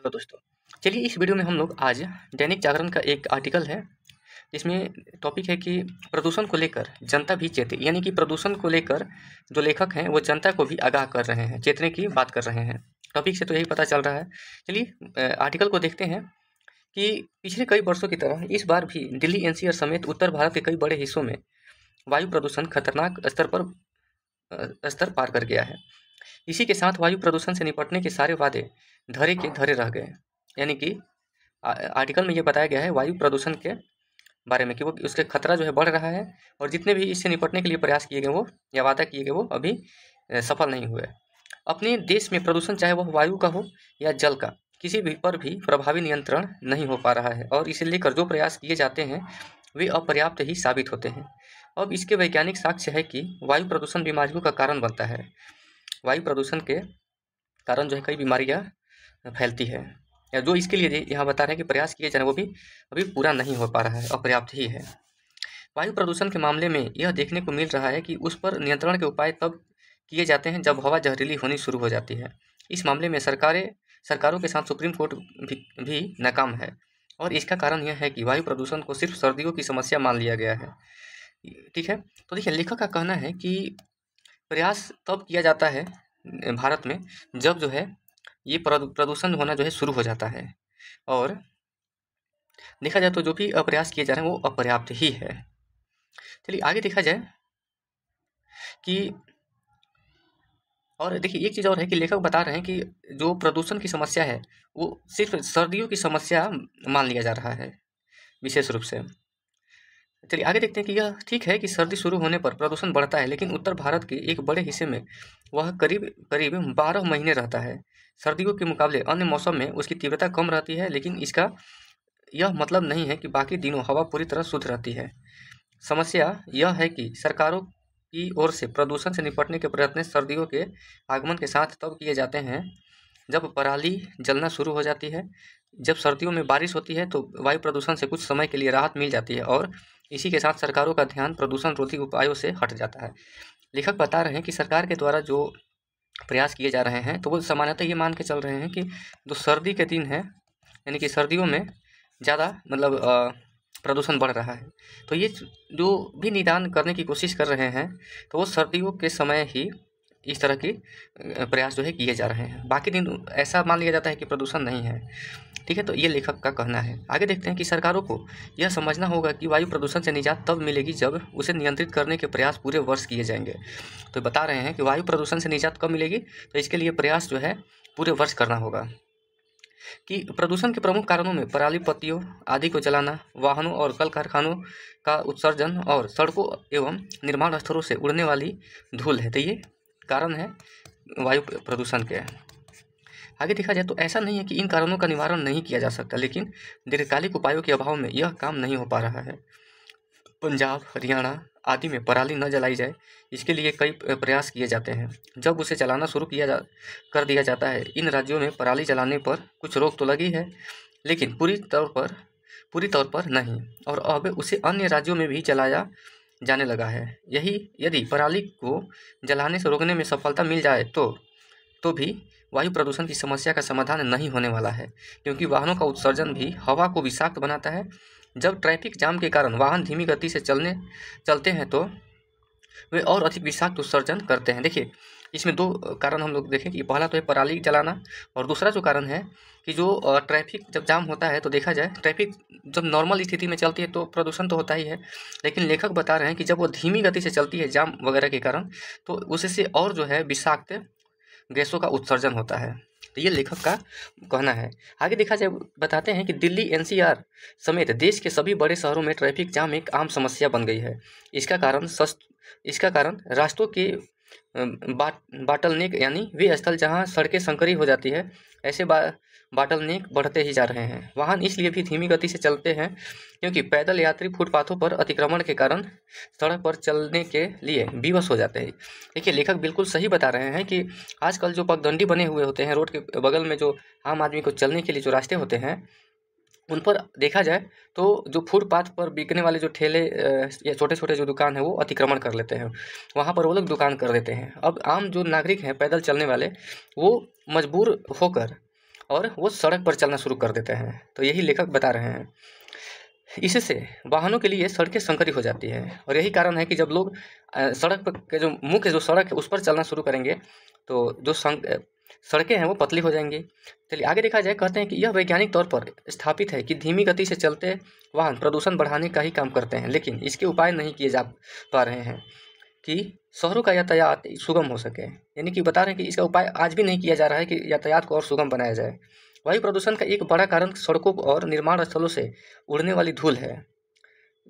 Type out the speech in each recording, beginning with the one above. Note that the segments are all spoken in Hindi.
हेलो दोस्तों, चलिए इस वीडियो में हम लोग आज दैनिक जागरण का एक आर्टिकल है जिसमें टॉपिक है कि प्रदूषण को लेकर जनता भी चेते, यानी कि प्रदूषण को लेकर जो लेखक हैं वो जनता को भी आगाह कर रहे हैं, चेतने की बात कर रहे हैं। टॉपिक से तो यही पता चल रहा है। चलिए आर्टिकल को देखते हैं कि पिछले कई वर्षों की तरह इस बार भी दिल्ली एनसीआर समेत उत्तर भारत के कई बड़े हिस्सों में वायु प्रदूषण खतरनाक स्तर पार कर गया है। इसी के साथ वायु प्रदूषण से निपटने के सारे वादे धरे के धरे रह गए। यानी कि आर्टिकल में ये बताया गया है वायु प्रदूषण के बारे में कि वो उसके खतरा जो है बढ़ रहा है और जितने भी इससे निपटने के लिए प्रयास किए गए वो या वादा किए गए वो अभी सफल नहीं हुए। अपने देश में प्रदूषण चाहे वह वायु का हो या जल का, किसी भी पर भी प्रभावी नियंत्रण नहीं हो पा रहा है और इसे लेकर जो प्रयास किए जाते हैं वे अपर्याप्त ही साबित होते हैं। अब इसके वैज्ञानिक साक्ष्य है कि वायु प्रदूषण बीमारियों का कारण बनता है। वायु प्रदूषण के कारण जो है कई बीमारियां फैलती है, या जो इसके लिए यहाँ बता रहे हैं कि प्रयास किए जा रहे हैं वो भी अभी पूरा नहीं हो पा रहा है, अपर्याप्त ही है। वायु प्रदूषण के मामले में यह देखने को मिल रहा है कि उस पर नियंत्रण के उपाय तब किए जाते हैं जब हवा जहरीली होनी शुरू हो जाती है। इस मामले में सरकारों के साथ सुप्रीम कोर्ट भी नाकाम है और इसका कारण यह है कि वायु प्रदूषण को सिर्फ सर्दियों की समस्या मान लिया गया है। ठीक है, तो देखिए लेखक का कहना है कि प्रयास तब किया जाता है भारत में जब जो है ये प्रदूषण होना जो है शुरू हो जाता है, और देखा जाए तो जो भी प्रयास किए जा रहे हैं वो अपर्याप्त ही है। चलिए आगे देखा जाए कि, और देखिए एक चीज़ और है कि लेखक बता रहे हैं कि जो प्रदूषण की समस्या है वो सिर्फ सर्दियों की समस्या मान लिया जा रहा है विशेष रूप से। चलिए आगे देखते हैं कि यह ठीक है कि सर्दी शुरू होने पर प्रदूषण बढ़ता है, लेकिन उत्तर भारत के एक बड़े हिस्से में वह करीब 12 महीने रहता है। सर्दियों के मुकाबले अन्य मौसम में उसकी तीव्रता कम रहती है, लेकिन इसका यह मतलब नहीं है कि बाकी दिनों हवा पूरी तरह शुद्ध रहती है। समस्या यह है कि सरकारों की ओर से प्रदूषण से निपटने के प्रयत्न सर्दियों के आगमन के साथ तब किए जाते हैं जब पराली जलना शुरू हो जाती है। जब सर्दियों में बारिश होती है तो वायु प्रदूषण से कुछ समय के लिए राहत मिल जाती है और इसी के साथ सरकारों का ध्यान प्रदूषण रोधी उपायों से हट जाता है। लेखक बता रहे हैं कि सरकार के द्वारा जो प्रयास किए जा रहे हैं तो वो सामान्यतः ये मान के चल रहे हैं कि जो सर्दी के दिन है, यानी कि सर्दियों में ज़्यादा मतलब प्रदूषण बढ़ रहा है, तो ये जो भी निदान करने की कोशिश कर रहे हैं तो वो सर्दियों के समय ही इस तरह की प्रयास जो है किए जा रहे हैं। बाकी दिन ऐसा मान लिया जाता है कि प्रदूषण नहीं है। ठीक है, तो ये लेखक का कहना है। आगे देखते हैं कि सरकारों को यह समझना होगा कि वायु प्रदूषण से निजात तब मिलेगी जब उसे नियंत्रित करने के प्रयास पूरे वर्ष किए जाएंगे। तो बता रहे हैं कि वायु प्रदूषण से निजात कब मिलेगी, तो इसके लिए प्रयास जो है पूरे वर्ष करना होगा। कि प्रदूषण के प्रमुख कारणों में पराली पत्तियों आदि को जलाना, वाहनों और कल कारखानों का उत्सर्जन और सड़कों एवं निर्माण स्थलों से उड़ने वाली धूल है। तो ये कारण है वायु प्रदूषण के। आगे देखा जाए तो ऐसा नहीं है कि इन कारणों का निवारण नहीं किया जा सकता, लेकिन दीर्घकालिक उपायों के अभाव में यह काम नहीं हो पा रहा है। पंजाब, हरियाणा आदि में पराली न जलाई जाए, इसके लिए कई प्रयास किए जाते हैं। जब उसे चलाना शुरू कर दिया जाता है। इन राज्यों में पराली जलाने पर कुछ रोक तो लगी है, लेकिन पूरी तौर पर नहीं, और अब उसे अन्य राज्यों में भी जलाया जाने लगा है। यदि पराली को जलाने से रोकने में सफलता मिल जाए तो भी वायु प्रदूषण की समस्या का समाधान नहीं होने वाला है, क्योंकि वाहनों का उत्सर्जन भी हवा को विषाक्त बनाता है। जब ट्रैफिक जाम के कारण वाहन धीमी गति से चलते हैं तो वे और अधिक विषाक्त उत्सर्जन करते हैं। देखिए इसमें दो कारण हम लोग देखें कि पहला तो है पराली जलाना, और दूसरा जो कारण है कि जो ट्रैफिक जब जाम होता है तो देखा जाए ट्रैफिक जब नॉर्मल स्थिति में चलती है तो प्रदूषण तो होता ही है, लेकिन लेखक बता रहे हैं कि जब वो धीमी गति से चलती है जाम वगैरह के कारण तो उससे और जो है विषाक्त गैसों का उत्सर्जन होता है। तो ये लेखक का कहना है। आगे देखा जाए बताते हैं कि दिल्ली एनसीआर समेत देश के सभी बड़े शहरों में ट्रैफिक जाम एक आम समस्या बन गई है। इसका कारण रास्तों के बाटलनेक, यानी वे स्थल जहां सड़कें संकरी हो जाती है, ऐसे बाटलनेक बढ़ते ही जा रहे हैं। वाहन इसलिए भी धीमी गति से चलते हैं क्योंकि पैदल यात्री फुटपाथों पर अतिक्रमण के कारण सड़क पर चलने के लिए विवश हो जाते हैं। देखिए लेखक बिल्कुल सही बता रहे हैं कि आजकल जो पगडंडी बने हुए होते हैं रोड के बगल में, जो आम आदमी को चलने के लिए जो रास्ते होते हैं, उन पर देखा जाए तो जो फुटपाथ पर बिकने वाले जो ठेले या छोटे छोटे जो दुकान है वो अतिक्रमण कर लेते हैं, वहाँ पर वो लोग दुकान कर देते हैं। अब आम जो नागरिक हैं पैदल चलने वाले, वो मजबूर होकर और वो सड़क पर चलना शुरू कर देते हैं। तो यही लेखक बता रहे हैं। इससे वाहनों के लिए सड़कें संकरी हो जाती है और यही कारण है कि जब लोग सड़क पर के जो मुख्य जो सड़क है उस पर चलना शुरू करेंगे तो जो सड़कें हैं वो पतली हो जाएंगी। चलिए आगे देखा जाए, कहते हैं कि यह वैज्ञानिक तौर पर स्थापित है कि धीमी गति से चलते वाहन प्रदूषण बढ़ाने का ही काम करते हैं, लेकिन इसके उपाय नहीं किए जा पा रहे हैं कि शहरों का यातायात सुगम हो सके। यानी कि बता रहे हैं कि इसका उपाय आज भी नहीं किया जा रहा है कि यातायात को और सुगम बनाया जाए। वायु प्रदूषण का एक बड़ा कारण सड़कों और निर्माण स्थलों से उड़ने वाली धूल है।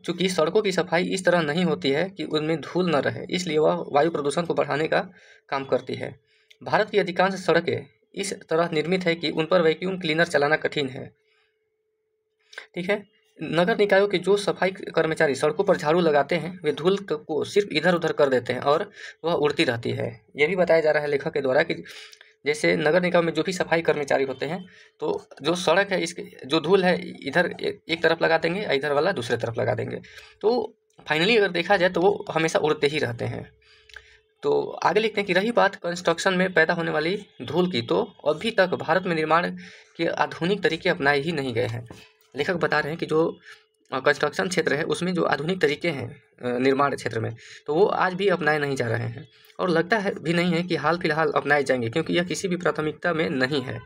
चूँकि सड़कों की सफाई इस तरह नहीं होती है कि उनमें धूल न रहे, इसलिए वह वायु प्रदूषण को बढ़ाने का काम करती है। भारत की अधिकांश सड़कें इस तरह निर्मित है कि उन पर वैक्यूम क्लीनर चलाना कठिन है। ठीक है। नगर निकायों के जो सफाई कर्मचारी सड़कों पर झाड़ू लगाते हैं वे धूल को सिर्फ इधर उधर कर देते हैं और वह उड़ती रहती है। यह भी बताया जा रहा है लेखक के द्वारा कि जैसे नगर निगम में जो भी सफाई कर्मचारी होते हैं तो जो सड़क है इसके जो धूल है इधर एक तरफ लगा देंगे, इधर वाला दूसरे तरफ लगा देंगे, तो फाइनली अगर देखा जाए तो वो हमेशा उड़ते ही रहते हैं। तो आगे लिखते हैं कि रही बात कंस्ट्रक्शन में पैदा होने वाली धूल की, तो अभी तक भारत में निर्माण के आधुनिक तरीके अपनाए ही नहीं गए हैं। लेखक बता रहे हैं कि जो कंस्ट्रक्शन क्षेत्र है उसमें जो आधुनिक तरीके हैं निर्माण क्षेत्र में, तो वो आज भी अपनाए नहीं जा रहे हैं और लगता है भी नहीं है कि हाल फिलहाल अपनाए जाएंगे, क्योंकि यह किसी भी प्राथमिकता में नहीं है।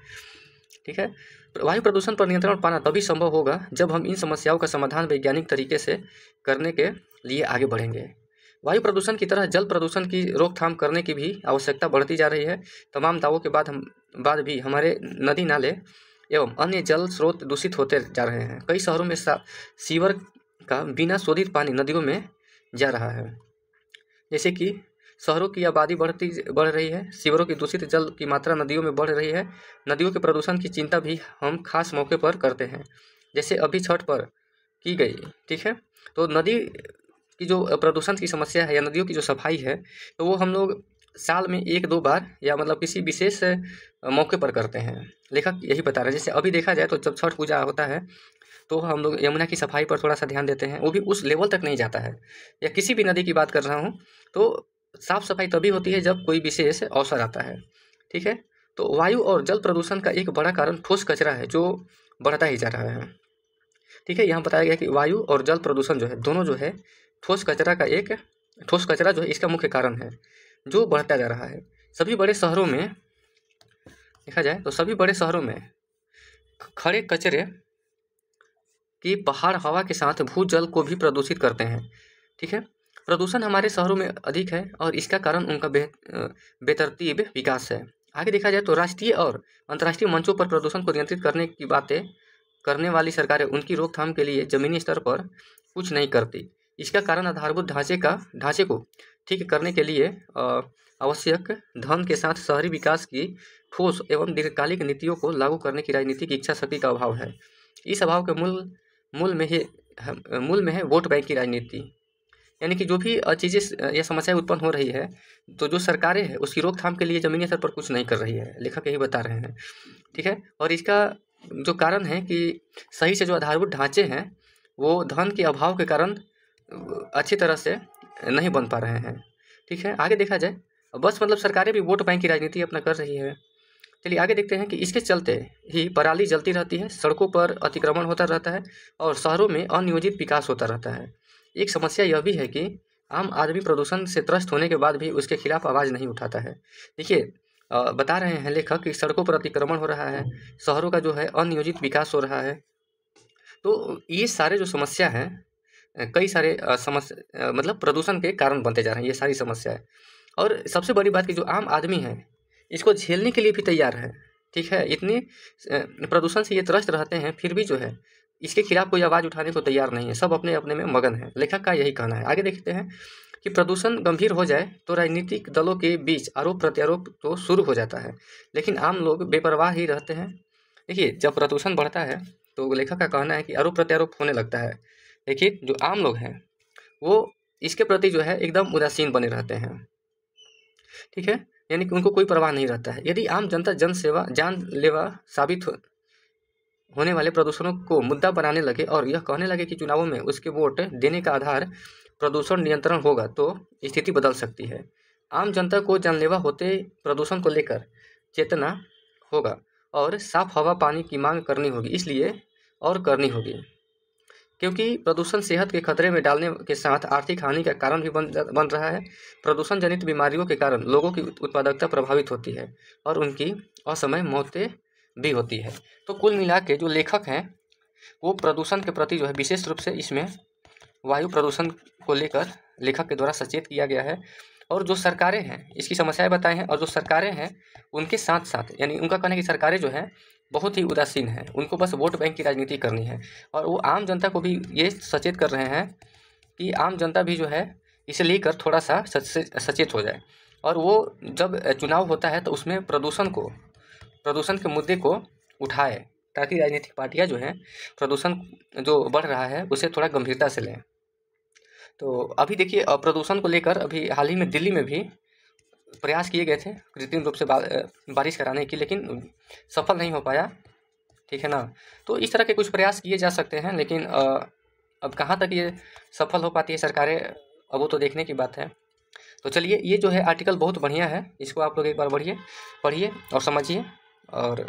ठीक है। वायु प्रदूषण पर नियंत्रण पाना तभी संभव होगा जब हम इन समस्याओं का समाधान वैज्ञानिक तरीके से करने के लिए आगे बढ़ेंगे। वायु प्रदूषण की तरह जल प्रदूषण की रोकथाम करने की भी आवश्यकता बढ़ती जा रही है। तमाम दावों के बाद भी हमारे नदी नाले एवं अन्य जल स्रोत दूषित होते जा रहे हैं। कई शहरों में सीवर का बिना शोधित पानी नदियों में जा रहा है। जैसे कि शहरों की आबादी बढ़ रही है, सीवरों की दूषित जल की मात्रा नदियों में बढ़ रही है। नदियों के प्रदूषण की चिंता भी हम खास मौके पर करते हैं, जैसे अभी छठ पर की गई। ठीक है। तो नदी की जो प्रदूषण की समस्या है या नदियों की जो सफाई है तो वो हम लोग साल में 1-2 बार या मतलब किसी विशेष मौके पर करते हैं। लेखक यही बता रहे हैं। जैसे अभी देखा जाए तो जब छठ पूजा होता है तो हम लोग यमुना की सफाई पर थोड़ा सा ध्यान देते हैं, वो भी उस लेवल तक नहीं जाता है। या किसी भी नदी की बात कर रहा हूँ तो साफ सफाई तभी होती है जब कोई विशेष अवसर आता है। ठीक है। तो वायु और जल प्रदूषण का एक बड़ा कारण ठोस कचरा है जो बढ़ता ही जा रहा है। ठीक है। यहाँ बताया गया कि वायु और जल प्रदूषण जो है दोनों जो है ठोस कचरा जो है इसका मुख्य कारण है जो बढ़ता जा रहा है। सभी बड़े शहरों में देखा जाए तो सभी बड़े शहरों में खड़े कचरे की पहाड़ हवा के साथ भूजल को भी प्रदूषित करते हैं। ठीक है। प्रदूषण हमारे शहरों में अधिक है और इसका कारण उनका बेतरतीब विकास है। आगे देखा जाए तो राष्ट्रीय और अंतर्राष्ट्रीय मंचों पर प्रदूषण को नियंत्रित करने की बातें करने वाली सरकारें उनकी रोकथाम के लिए जमीनी स्तर पर कुछ नहीं करती। इसका कारण आधारभूत ढांचे को ठीक करने के लिए आवश्यक धन के साथ शहरी विकास की ठोस एवं दीर्घकालिक नीतियों को लागू करने की राजनीतिक इच्छा शक्ति का अभाव है। इस अभाव के मूल में है वोट बैंक की राजनीति। यानी कि जो भी चीज़ें या समस्याएं उत्पन्न हो रही है तो जो सरकारें हैं उसकी रोकथाम के लिए जमीनी स्तर पर कुछ नहीं कर रही है। लेखक यही बता रहे हैं। ठीक है। और इसका जो कारण है कि सही से जो आधारभूत ढांचे हैं वो धन के अभाव के कारण अच्छी तरह से नहीं बन पा रहे हैं। ठीक है। आगे देखा जाए बस मतलब सरकारें भी वोट बैंक की राजनीति अपना कर रही है। चलिए आगे देखते हैं कि इसके चलते ही पराली जलती रहती है, सड़कों पर अतिक्रमण होता रहता है और शहरों में अनियोजित विकास होता रहता है। एक समस्या यह भी है कि आम आदमी प्रदूषण से त्रस्त होने के बाद भी उसके खिलाफ आवाज़ नहीं उठाता है। देखिए बता रहे हैं लेखक कि सड़कों पर अतिक्रमण हो रहा है, शहरों का जो है अनियोजित विकास हो रहा है। तो ये सारे जो समस्या हैं कई सारे समस्या मतलब प्रदूषण के कारण बनते जा रहे हैं ये सारी समस्याएं। और सबसे बड़ी बात कि जो आम आदमी है इसको झेलने के लिए भी तैयार है। ठीक है। इतने प्रदूषण से ये त्रस्त रहते हैं फिर भी जो है इसके खिलाफ कोई आवाज़ उठाने को तैयार नहीं है, सब अपने अपने में मगन है। लेखक का यही कहना है। आगे देखते हैं कि प्रदूषण गंभीर हो जाए तो राजनीतिक दलों के बीच आरोप प्रत्यारोप तो शुरू हो जाता है, लेकिन आम लोग बेपरवाह ही रहते हैं। देखिए जब प्रदूषण बढ़ता है तो लेखक का कहना है कि आरोप प्रत्यारोप होने लगता है, लेकिन जो आम लोग हैं वो इसके प्रति जो है एकदम उदासीन बने रहते हैं। ठीक है। यानी कि उनको कोई परवाह नहीं रहता है। यदि आम जनता जानलेवा साबित होने वाले प्रदूषणों को मुद्दा बनाने लगे और यह कहने लगे कि चुनावों में उसके वोट देने का आधार प्रदूषण नियंत्रण होगा तो स्थिति बदल सकती है। आम जनता को जानलेवा होते प्रदूषण को लेकर चेतना होगा और साफ हवा पानी की मांग करनी होगी, इसलिए और करनी होगी, क्योंकि प्रदूषण सेहत के खतरे में डालने के साथ आर्थिक हानि का कारण भी बन रहा है। प्रदूषण जनित बीमारियों के कारण लोगों की उत्पादकता प्रभावित होती है और उनकी असमय मौतें भी होती है। तो कुल मिला के जो लेखक हैं वो प्रदूषण के प्रति जो है विशेष रूप से इसमें वायु प्रदूषण को लेकर लेखक के द्वारा सचेत किया गया है। और जो सरकारें हैं इसकी समस्याएं बताई हैं, और जो सरकारें हैं उनके साथ साथ, यानी उनका कहना है कि सरकारें जो हैं बहुत ही उदासीन हैं, उनको बस वोट बैंक की राजनीति करनी है। और वो आम जनता को भी ये सचेत कर रहे हैं कि आम जनता भी जो है इसे लेकर थोड़ा सा सचेत हो जाए, और वो जब चुनाव होता है तो उसमें प्रदूषण के मुद्दे को उठाए, ताकि राजनीतिक पार्टियां जो हैं प्रदूषण जो बढ़ रहा है उसे थोड़ा गंभीरता से लें। तो अभी देखिए प्रदूषण को लेकर अभी हाल ही में दिल्ली में भी प्रयास किए गए थे कृत्रिम रूप से बारिश कराने की, लेकिन सफल नहीं हो पाया, ठीक है ना। तो इस तरह के कुछ प्रयास किए जा सकते हैं, लेकिन अब कहाँ तक ये सफल हो पाती है सरकारें, अब वो तो देखने की बात है। तो चलिए, ये जो है आर्टिकल बहुत बढ़िया है, इसको आप लोग एक बार पढ़िए और समझिए, और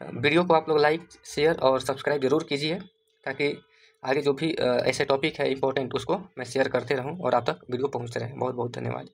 वीडियो को आप लोग लाइक शेयर और सब्सक्राइब जरूर कीजिए, ताकि आगे जो भी ऐसे टॉपिक है इंपॉर्टेंट उसको मैं शेयर करते रहूं और आप तक वीडियो पहुंचते रहे। बहुत बहुत धन्यवाद।